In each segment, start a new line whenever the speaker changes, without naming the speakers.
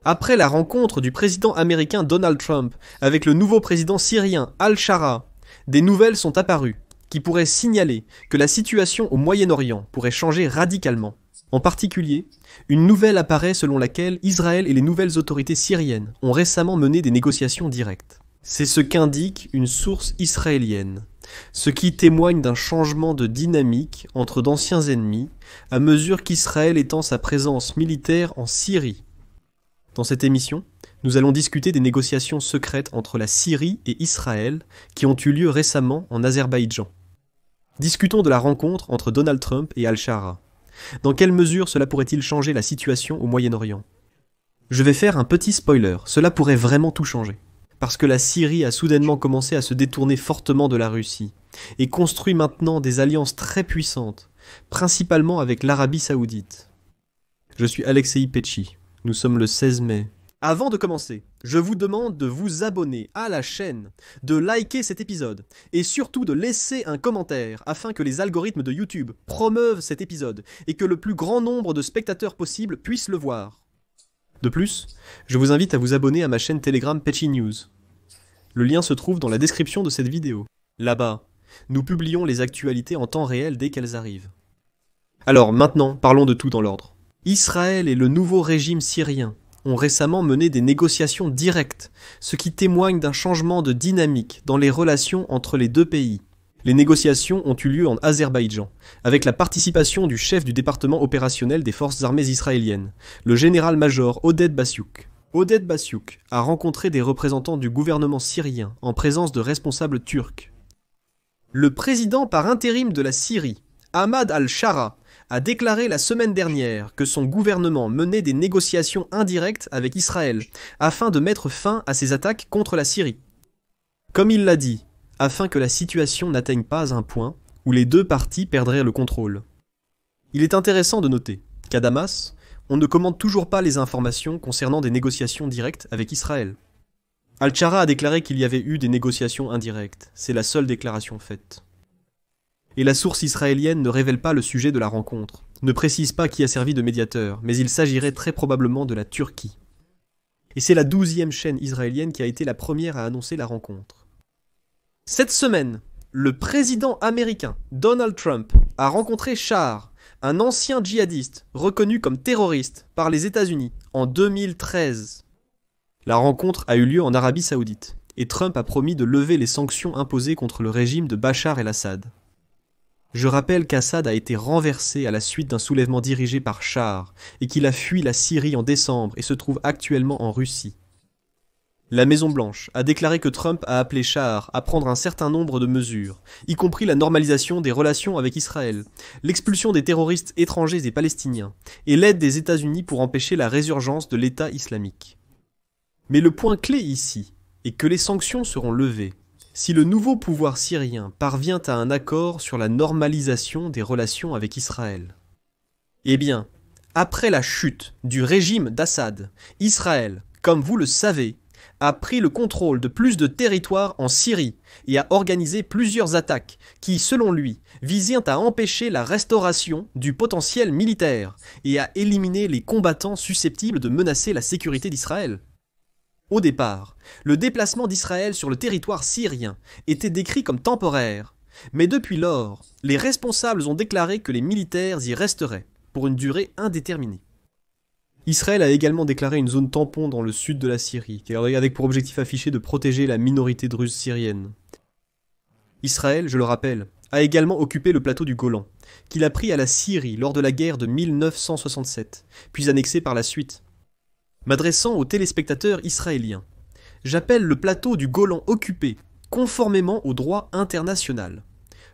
Après la rencontre du président américain Donald Trump avec le nouveau président syrien Al-Shara, des nouvelles sont apparues qui pourraient signaler que la situation au Moyen-Orient pourrait changer radicalement. En particulier, une nouvelle apparaît selon laquelle Israël et les nouvelles autorités syriennes ont récemment mené des négociations directes. C'est ce qu'indique une source israélienne, ce qui témoigne d'un changement de dynamique entre d'anciens ennemis à mesure qu'Israël étend sa présence militaire en Syrie. Dans cette émission, nous allons discuter des négociations secrètes entre la Syrie et Israël qui ont eu lieu récemment en Azerbaïdjan. Discutons de la rencontre entre Donald Trump et Al-Shara. Dans quelle mesure cela pourrait-il changer la situation au Moyen-Orient ? Je vais faire un petit spoiler, cela pourrait vraiment tout changer. Parce que la Syrie a soudainement commencé à se détourner fortement de la Russie et construit maintenant des alliances très puissantes, principalement avec l'Arabie Saoudite. Je suis Alexei Petchi, nous sommes le 16 mai. Avant de commencer, je vous demande de vous abonner à la chaîne, de liker cet épisode et surtout de laisser un commentaire afin que les algorithmes de YouTube promeuvent cet épisode et que le plus grand nombre de spectateurs possible puissent le voir. De plus, je vous invite à vous abonner à ma chaîne Telegram Petchi News. Le lien se trouve dans la description de cette vidéo. Là-bas, nous publions les actualités en temps réel dès qu'elles arrivent. Alors maintenant, parlons de tout dans l'ordre. Israël et le nouveau régime syrien ont récemment mené des négociations directes, ce qui témoigne d'un changement de dynamique dans les relations entre les deux pays. Les négociations ont eu lieu en Azerbaïdjan, avec la participation du chef du département opérationnel des forces armées israéliennes, le général-major Oded Bassiouk. Oded Bassiouk a rencontré des représentants du gouvernement syrien en présence de responsables turcs. Le président par intérim de la Syrie, Ahmad al-Shara, a déclaré la semaine dernière que son gouvernement menait des négociations indirectes avec Israël afin de mettre fin à ses attaques contre la Syrie. Comme il l'a dit, afin que la situation n'atteigne pas un point où les deux parties perdraient le contrôle. Il est intéressant de noter qu'à Damas, on ne commande toujours pas les informations concernant des négociations directes avec Israël. Al-Shara a déclaré qu'il y avait eu des négociations indirectes, c'est la seule déclaration faite. Et la source israélienne ne révèle pas le sujet de la rencontre, ne précise pas qui a servi de médiateur, mais il s'agirait très probablement de la Turquie. Et c'est la 12e chaîne israélienne qui a été la première à annoncer la rencontre. Cette semaine, le président américain Donald Trump a rencontré Shahar, un ancien djihadiste reconnu comme terroriste par les États-Unis en 2013. La rencontre a eu lieu en Arabie Saoudite, et Trump a promis de lever les sanctions imposées contre le régime de Bachar el-Assad. Je rappelle qu'Assad a été renversé à la suite d'un soulèvement dirigé par Shahar et qu'il a fui la Syrie en décembre et se trouve actuellement en Russie. La Maison-Blanche a déclaré que Trump a appelé Shahar à prendre un certain nombre de mesures, y compris la normalisation des relations avec Israël, l'expulsion des terroristes étrangers et palestiniens, et l'aide des États-Unis pour empêcher la résurgence de l'État islamique. Mais le point clé ici est que les sanctions seront levées si le nouveau pouvoir syrien parvient à un accord sur la normalisation des relations avec Israël. Eh bien, après la chute du régime d'Assad, Israël, comme vous le savez, a pris le contrôle de plus de territoires en Syrie et a organisé plusieurs attaques qui, selon lui, visaient à empêcher la restauration du potentiel militaire et à éliminer les combattants susceptibles de menacer la sécurité d'Israël. Au départ, le déplacement d'Israël sur le territoire syrien était décrit comme temporaire, mais depuis lors, les responsables ont déclaré que les militaires y resteraient, pour une durée indéterminée. Israël a également déclaré une zone tampon dans le sud de la Syrie, avec pour objectif affiché de protéger la minorité druze syrienne. Israël, je le rappelle, a également occupé le plateau du Golan, qu'il a pris à la Syrie lors de la guerre de 1967, puis annexé par la suite. M'adressant aux téléspectateurs israéliens, j'appelle le plateau du Golan occupé, conformément au droit international.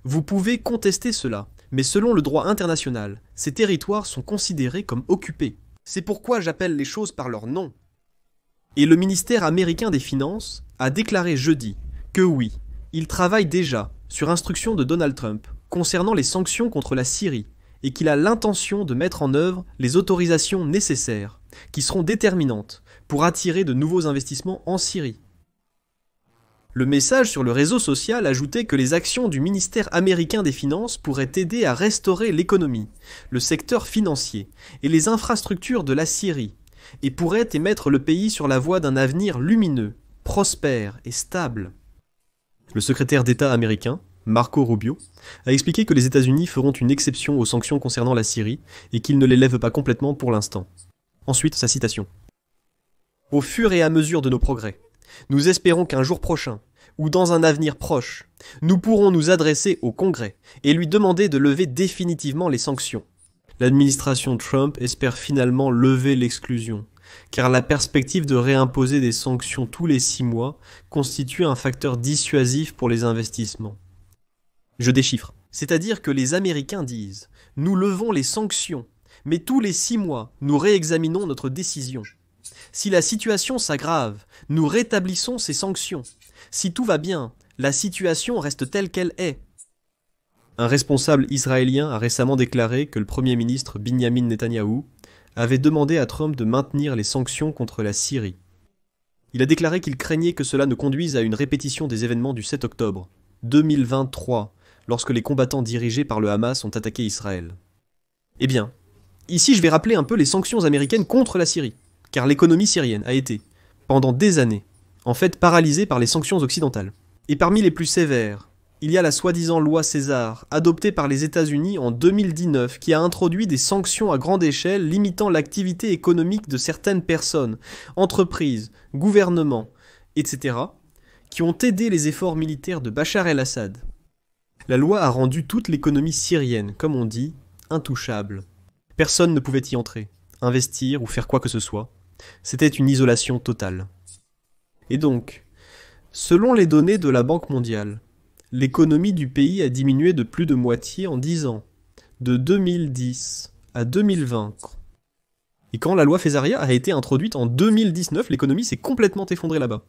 Vous pouvez contester cela, mais selon le droit international, ces territoires sont considérés comme occupés. C'est pourquoi j'appelle les choses par leur nom. Et le ministère américain des Finances a déclaré jeudi que oui, il travaille déjà, sur instruction de Donald Trump, concernant les sanctions contre la Syrie, et qu'il a l'intention de mettre en œuvre les autorisations nécessaires, qui seront déterminantes pour attirer de nouveaux investissements en Syrie. Le message sur le réseau social ajoutait que les actions du ministère américain des Finances pourraient aider à restaurer l'économie, le secteur financier et les infrastructures de la Syrie, et pourrait émettre le pays sur la voie d'un avenir lumineux, prospère et stable. Le secrétaire d'État américain, Marco Rubio, a expliqué que les États-Unis feront une exception aux sanctions concernant la Syrie et qu'ils ne les lèvent pas complètement pour l'instant. Ensuite, sa citation. « Au fur et à mesure de nos progrès, nous espérons qu'un jour prochain, ou dans un avenir proche, nous pourrons nous adresser au Congrès et lui demander de lever définitivement les sanctions. L'administration Trump espère finalement lever l'exclusion, car la perspective de réimposer des sanctions tous les 6 mois constitue un facteur dissuasif pour les investissements. » Je déchiffre. C'est-à-dire que les Américains disent « Nous levons les sanctions, mais tous les 6 mois, nous réexaminons notre décision. Si la situation s'aggrave, nous rétablissons ces sanctions. Si tout va bien, la situation reste telle qu'elle est. » Un responsable israélien a récemment déclaré que le Premier ministre Binyamin Netanyahou avait demandé à Trump de maintenir les sanctions contre la Syrie. Il a déclaré qu'il craignait que cela ne conduise à une répétition des événements du 7 octobre 2023, lorsque les combattants dirigés par le Hamas ont attaqué Israël. Eh bien, ici je vais rappeler un peu les sanctions américaines contre la Syrie, car l'économie syrienne a été, pendant des années, en fait paralysée par les sanctions occidentales. Et parmi les plus sévères, il y a la soi-disant loi César, adoptée par les États-Unis en 2019, qui a introduit des sanctions à grande échelle limitant l'activité économique de certaines personnes, entreprises, gouvernements, etc., qui ont aidé les efforts militaires de Bachar el-Assad. La loi a rendu toute l'économie syrienne, comme on dit, intouchable. Personne ne pouvait y entrer, investir ou faire quoi que ce soit. C'était une isolation totale. Et donc, selon les données de la Banque mondiale, l'économie du pays a diminué de plus de moitié en 10 ans, de 2010 à 2020. Et quand la loi Fesaria a été introduite en 2019, l'économie s'est complètement effondrée là-bas.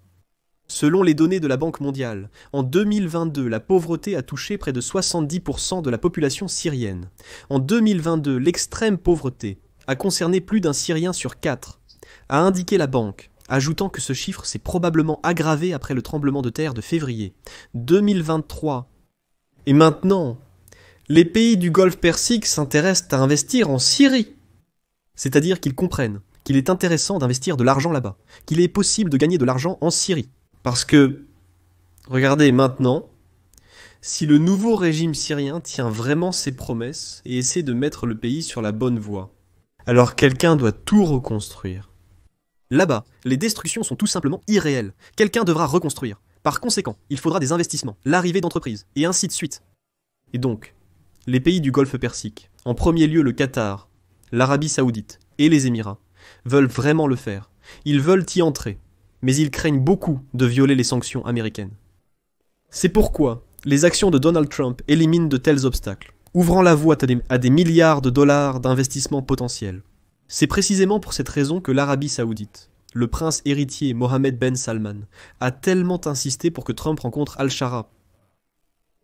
Selon les données de la Banque mondiale, en 2022, la pauvreté a touché près de 70% de la population syrienne. En 2022, l'extrême pauvreté a concerné plus d'un Syrien sur 4, a indiqué la banque, ajoutant que ce chiffre s'est probablement aggravé après le tremblement de terre de février 2023. Et maintenant, les pays du Golfe Persique s'intéressent à investir en Syrie. C'est-à-dire qu'ils comprennent qu'il est intéressant d'investir de l'argent là-bas, qu'il est possible de gagner de l'argent en Syrie. Parce que, regardez maintenant, si le nouveau régime syrien tient vraiment ses promesses et essaie de mettre le pays sur la bonne voie, alors quelqu'un doit tout reconstruire. Là-bas, les destructions sont tout simplement irréelles. Quelqu'un devra reconstruire. Par conséquent, il faudra des investissements, l'arrivée d'entreprises, et ainsi de suite. Et donc, les pays du Golfe Persique, en premier lieu le Qatar, l'Arabie Saoudite et les Émirats, veulent vraiment le faire. Ils veulent y entrer. Mais ils craignent beaucoup de violer les sanctions américaines. C'est pourquoi les actions de Donald Trump éliminent de tels obstacles, ouvrant la voie à des milliards de dollars d'investissements potentiels. C'est précisément pour cette raison que l'Arabie Saoudite, le prince héritier Mohammed Ben Salman, a tellement insisté pour que Trump rencontre Al-Shara.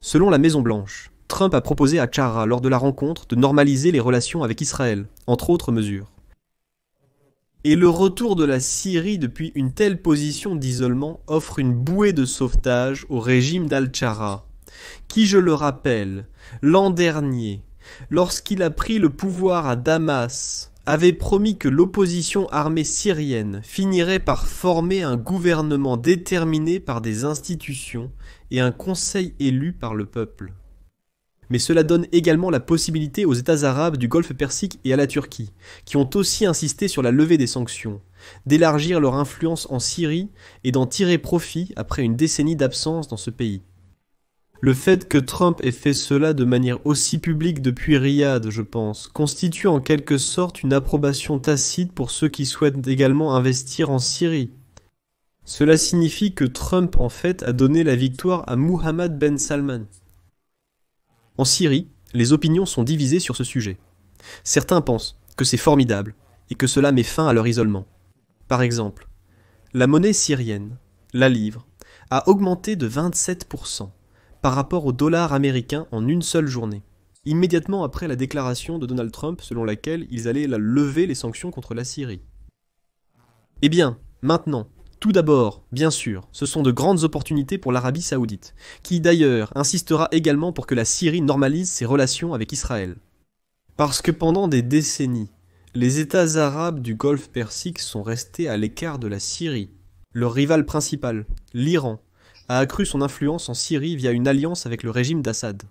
Selon la Maison-Blanche, Trump a proposé à Chara lors de la rencontre de normaliser les relations avec Israël, entre autres mesures. Et le retour de la Syrie depuis une telle position d'isolement offre une bouée de sauvetage au régime d'Al-Shara, qui, je le rappelle, l'an dernier, lorsqu'il a pris le pouvoir à Damas, avait promis que l'opposition armée syrienne finirait par former un gouvernement déterminé par des institutions et un conseil élu par le peuple. Mais cela donne également la possibilité aux États arabes du Golfe Persique et à la Turquie, qui ont aussi insisté sur la levée des sanctions, d'élargir leur influence en Syrie et d'en tirer profit après une décennie d'absence dans ce pays. Le fait que Trump ait fait cela de manière aussi publique depuis Riyad, je pense, constitue en quelque sorte une approbation tacite pour ceux qui souhaitent également investir en Syrie. Cela signifie que Trump, en fait, a donné la victoire à Mohammed Ben Salman. En Syrie, les opinions sont divisées sur ce sujet. Certains pensent que c'est formidable et que cela met fin à leur isolement. Par exemple, la monnaie syrienne, la livre, a augmenté de 27% par rapport au dollar américain en une seule journée, immédiatement après la déclaration de Donald Trump selon laquelle ils allaient lever les sanctions contre la Syrie. Eh bien, maintenant, tout d'abord, bien sûr, ce sont de grandes opportunités pour l'Arabie Saoudite, qui d'ailleurs insistera également pour que la Syrie normalise ses relations avec Israël. Parce que pendant des décennies, Les États arabes du Golfe Persique sont restés à l'écart de la Syrie. Leur rival principal, l'Iran, a accru son influence en Syrie via une alliance avec le régime d'Assad.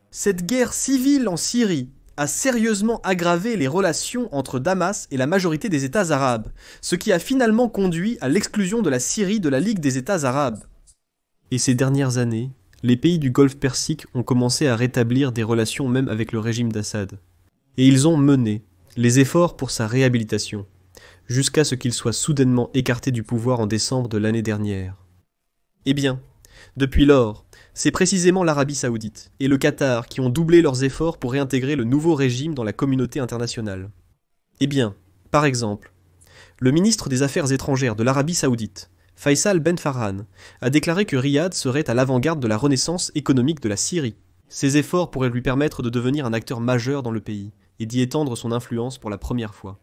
Cette guerre civile en Syrie a sérieusement aggravé les relations entre Damas et la majorité des États arabes, ce qui a finalement conduit à l'exclusion de la Syrie de la Ligue des États arabes. Et ces dernières années, les pays du Golfe Persique ont commencé à rétablir des relations même avec le régime d'Assad. Et ils ont mené les efforts pour sa réhabilitation, jusqu'à ce qu'il soit soudainement écarté du pouvoir en décembre de l'année dernière. Eh bien, depuis lors, c'est précisément l'Arabie Saoudite et le Qatar qui ont doublé leurs efforts pour réintégrer le nouveau régime dans la communauté internationale. Eh bien, par exemple, le ministre des Affaires étrangères de l'Arabie Saoudite, Faisal Ben Farhan, a déclaré que Riyad serait à l'avant-garde de la renaissance économique de la Syrie. Ces efforts pourraient lui permettre de devenir un acteur majeur dans le pays et d'y étendre son influence pour la première fois.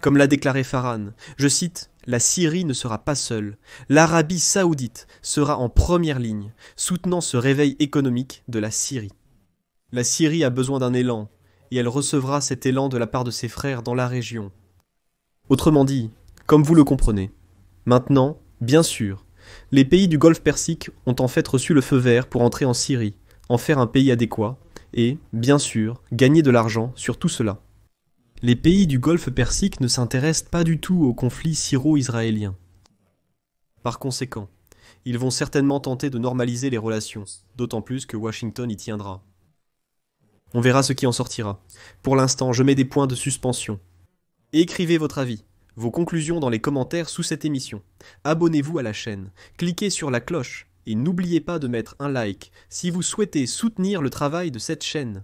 Comme l'a déclaré Farhan, je cite, « La Syrie ne sera pas seule. L'Arabie Saoudite sera en première ligne, soutenant ce réveil économique de la Syrie. La Syrie a besoin d'un élan, et elle recevra cet élan de la part de ses frères dans la région. » Autrement dit, comme vous le comprenez, maintenant, bien sûr, les pays du Golfe Persique ont en fait reçu le feu vert pour entrer en Syrie, en faire un pays adéquat, et, bien sûr, gagner de l'argent sur tout cela. Les pays du Golfe Persique ne s'intéressent pas du tout au conflit syro-israélien. Par conséquent, ils vont certainement tenter de normaliser les relations, d'autant plus que Washington y tiendra. On verra ce qui en sortira. Pour l'instant, je mets des points de suspension. Écrivez votre avis, vos conclusions dans les commentaires sous cette émission. Abonnez-vous à la chaîne, cliquez sur la cloche et n'oubliez pas de mettre un like si vous souhaitez soutenir le travail de cette chaîne.